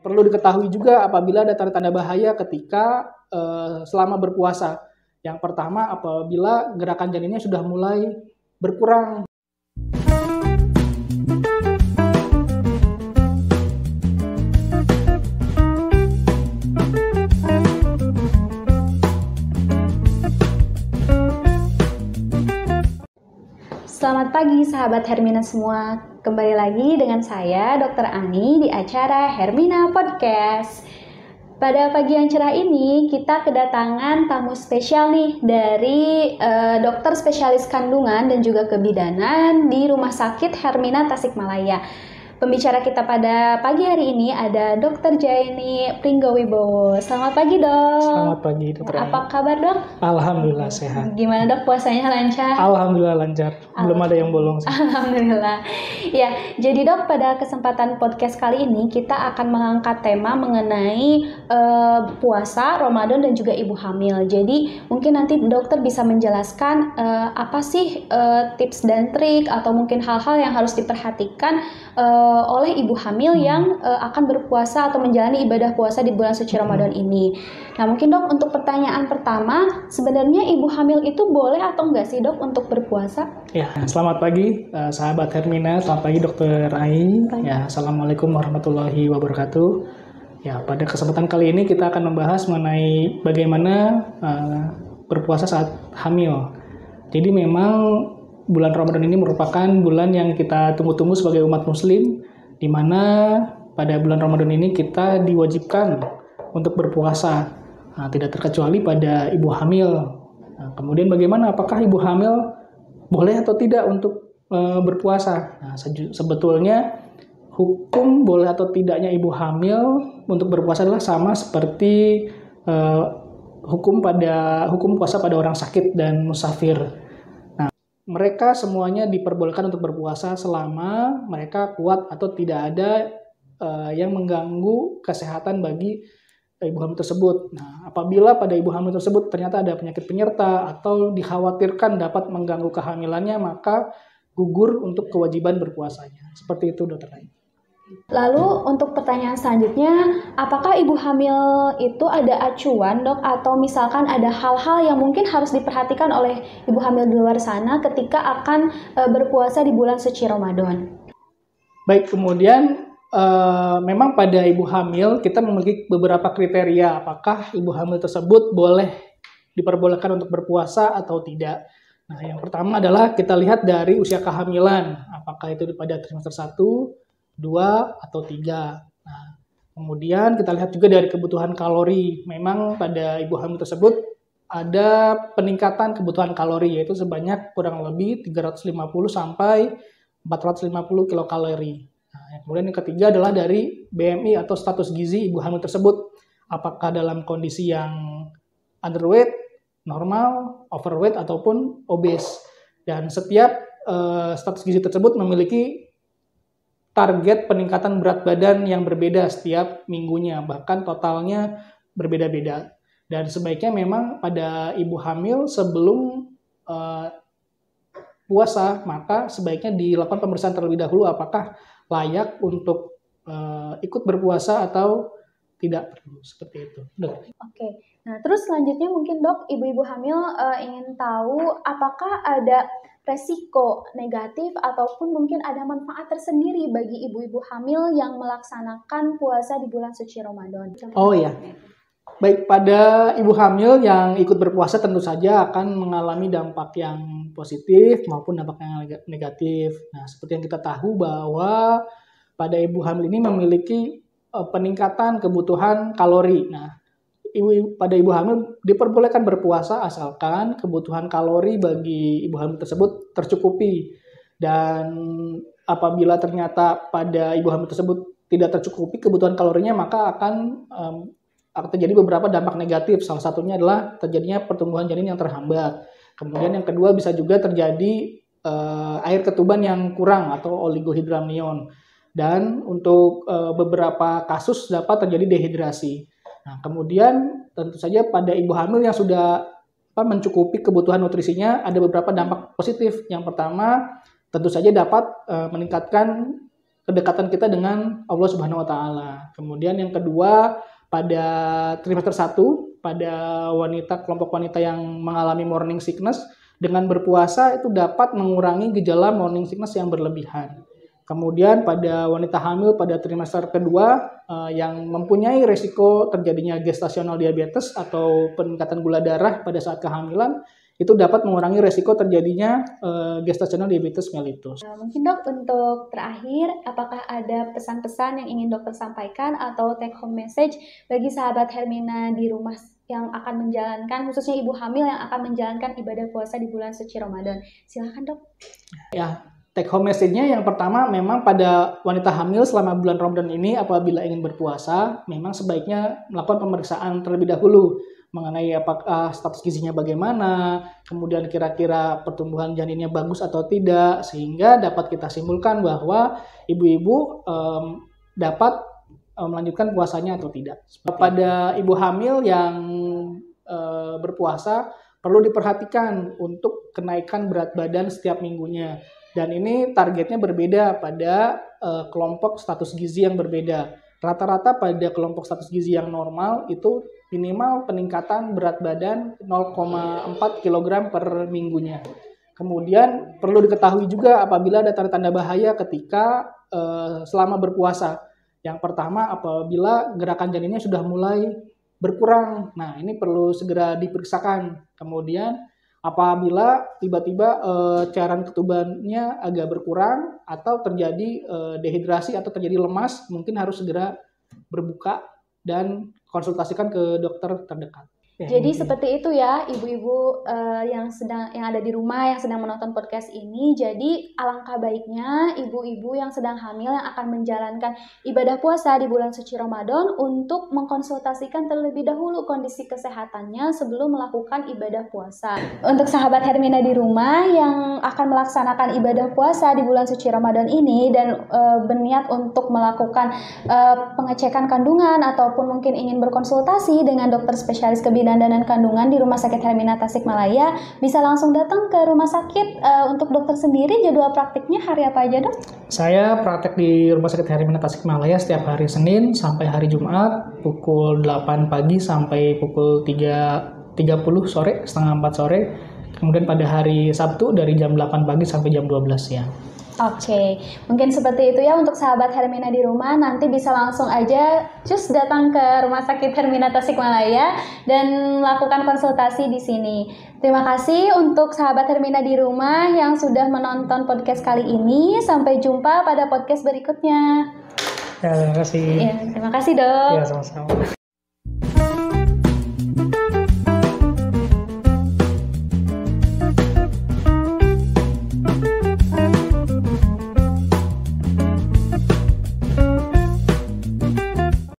Perlu diketahui juga apabila ada tanda-tanda bahaya ketika selama berpuasa. Yang pertama, apabila gerakan janinnya sudah mulai berkurang. Selamat pagi sahabat Hermina semua. Kembali lagi dengan saya Dr. Ani di acara Hermina Podcast. Pada pagi yang cerah ini kita kedatangan tamu spesial nih dari dokter spesialis kandungan dan juga kebidanan di Rumah Sakit Hermina Tasikmalaya. Pembicara kita pada pagi hari ini ada Dr. Jaini Pringgowibowo. Selamat pagi, Dok. Selamat pagi, Dr. Apa kabar, Dok? Alhamdulillah sehat. Gimana, Dok? Puasanya lancar? Alhamdulillah lancar. Belum ada yang bolong sih. Alhamdulillah. Ya, jadi Dok, pada kesempatan podcast kali ini kita akan mengangkat tema mengenai puasa, Ramadan dan juga ibu hamil. Jadi mungkin nanti dokter bisa menjelaskan apa sih tips dan trik atau mungkin hal-hal yang harus diperhatikan oleh ibu hamil yang akan berpuasa atau menjalani ibadah puasa di bulan suci Ramadan ini. Nah, mungkin Dok, untuk pertanyaan pertama, sebenarnya ibu hamil itu boleh atau enggak sih, Dok, untuk berpuasa? Ya, selamat pagi sahabat Hermina, selamat pagi Dr. Ai. Ya, Assalamualaikum warahmatullahi wabarakatuh. Ya, pada kesempatan kali ini kita akan membahas mengenai bagaimana berpuasa saat hamil. Jadi memang bulan Ramadan ini merupakan bulan yang kita tunggu-tunggu sebagai umat muslim, di mana pada bulan Ramadan ini kita diwajibkan untuk berpuasa. Nah, tidak terkecuali pada ibu hamil. Nah, kemudian bagaimana, apakah ibu hamil boleh atau tidak untuk berpuasa? Nah, sebetulnya hukum boleh atau tidaknya ibu hamil untuk berpuasa adalah sama seperti hukum puasa pada orang sakit dan musafir. Mereka semuanya diperbolehkan untuk berpuasa selama mereka kuat atau tidak ada yang mengganggu kesehatan bagi ibu hamil tersebut. Nah, apabila pada ibu hamil tersebut ternyata ada penyakit penyerta atau dikhawatirkan dapat mengganggu kehamilannya, maka gugur untuk kewajiban berpuasanya. Seperti itu, Dokter Rai. Lalu untuk pertanyaan selanjutnya, apakah ibu hamil itu ada acuan, Dok, atau misalkan ada hal-hal yang mungkin harus diperhatikan oleh ibu hamil di luar sana ketika akan berpuasa di bulan suci Ramadan? Baik, kemudian memang pada ibu hamil kita memiliki beberapa kriteria apakah ibu hamil tersebut boleh diperbolehkan untuk berpuasa atau tidak. Nah, yang pertama adalah kita lihat dari usia kehamilan, apakah itu pada trimester 1, 2, atau 3. Nah, kemudian kita lihat juga dari kebutuhan kalori. Memang pada ibu hamil tersebut ada peningkatan kebutuhan kalori, yaitu sebanyak kurang lebih 350 sampai 450 kilokalori. Nah, kemudian yang ketiga adalah dari BMI atau status gizi ibu hamil tersebut. Apakah dalam kondisi yang underweight, normal, overweight, ataupun obes. Dan setiap status gizi tersebut memiliki target peningkatan berat badan yang berbeda setiap minggunya, bahkan totalnya berbeda-beda. Dan sebaiknya memang pada ibu hamil sebelum puasa, maka sebaiknya dilakukan pemeriksaan terlebih dahulu apakah layak untuk ikut berpuasa atau tidak perlu, seperti itu. Oke. Nah, terus selanjutnya mungkin, Dok, ibu-ibu hamil ingin tahu apakah ada resiko negatif ataupun mungkin ada manfaat tersendiri bagi ibu-ibu hamil yang melaksanakan puasa di bulan suci Ramadan. Oh iya. Baik, pada ibu hamil yang ikut berpuasa tentu saja akan mengalami dampak yang positif maupun dampak yang negatif. Nah, seperti yang kita tahu bahwa pada ibu hamil ini memiliki peningkatan kebutuhan kalori. Nah, pada ibu hamil diperbolehkan berpuasa asalkan kebutuhan kalori bagi ibu hamil tersebut tercukupi. Dan apabila ternyata pada ibu hamil tersebut tidak tercukupi kebutuhan kalorinya, maka akan terjadi beberapa dampak negatif. Salah satunya adalah terjadinya pertumbuhan janin yang terhambat. Kemudian yang kedua bisa juga terjadi air ketuban yang kurang atau oligohidramnion. Dan untuk beberapa kasus dapat terjadi dehidrasi. Nah, kemudian tentu saja pada ibu hamil yang sudah mencukupi kebutuhan nutrisinya ada beberapa dampak positif. Yang pertama, tentu saja dapat meningkatkan kedekatan kita dengan Allah Subhanahu wa taala. Kemudian yang kedua, pada trimester 1, pada kelompok wanita yang mengalami morning sickness, dengan berpuasa itu dapat mengurangi gejala morning sickness yang berlebihan. Kemudian pada wanita hamil pada trimester kedua yang mempunyai resiko terjadinya gestasional diabetes atau peningkatan gula darah pada saat kehamilan, itu dapat mengurangi resiko terjadinya gestasional diabetes mellitus. Mungkin dok, untuk terakhir, apakah ada pesan-pesan yang ingin dokter sampaikan atau take home message bagi sahabat Hermina di rumah yang akan menjalankan, khususnya ibu hamil yang akan menjalankan ibadah puasa di bulan suci Ramadan? Silakan dok. Ya, take home message-nya yang pertama, memang pada wanita hamil selama bulan Ramadan ini apabila ingin berpuasa, memang sebaiknya melakukan pemeriksaan terlebih dahulu mengenai apakah status gizinya bagaimana, kemudian kira-kira pertumbuhan janinnya bagus atau tidak, sehingga dapat kita simpulkan bahwa ibu-ibu dapat melanjutkan puasanya atau tidak. Pada ibu hamil yang berpuasa, perlu diperhatikan untuk kenaikan berat badan setiap minggunya. Dan ini targetnya berbeda pada kelompok status gizi yang berbeda. Rata-rata pada kelompok status gizi yang normal itu minimal peningkatan berat badan 0,4 kg per minggunya. Kemudian perlu diketahui juga apabila ada tanda-tanda bahaya ketika selama berpuasa. Yang pertama, apabila gerakan janinnya sudah mulai berkurang. Nah, ini perlu segera diperiksakan. Kemudian apabila tiba-tiba cairan ketubannya agak berkurang atau terjadi dehidrasi atau terjadi lemas, mungkin harus segera berbuka dan konsultasikan ke dokter terdekat. Jadi seperti itu ya ibu-ibu yang ada di rumah yang sedang menonton podcast ini. Jadi alangkah baiknya ibu-ibu yang sedang hamil yang akan menjalankan ibadah puasa di bulan suci Ramadan untuk mengkonsultasikan terlebih dahulu kondisi kesehatannya sebelum melakukan ibadah puasa. Untuk sahabat Hermina di rumah yang akan melaksanakan ibadah puasa di bulan suci Ramadan ini dan berniat untuk melakukan pengecekan kandungan ataupun mungkin ingin berkonsultasi dengan dokter spesialis kebidanan dan kandungan di Rumah Sakit Hermina Tasikmalaya, bisa langsung datang ke rumah sakit. Untuk dokter sendiri, jadwal praktiknya hari apa aja dok? Saya praktek di Rumah Sakit Hermina Tasikmalaya setiap hari Senin sampai hari Jumat pukul 8 pagi sampai pukul 3.30 sore, setengah 4 sore. Kemudian pada hari Sabtu dari jam 8 pagi sampai jam 12 siang. Oke, mungkin seperti itu ya untuk sahabat Hermina di rumah. Nanti bisa langsung aja cus datang ke Rumah Sakit Hermina Tasikmalaya dan melakukan konsultasi di sini. Terima kasih untuk sahabat Hermina di rumah yang sudah menonton podcast kali ini. Sampai jumpa pada podcast berikutnya. Ya, terima kasih. Ya, terima kasih dok. Ya, sama-sama.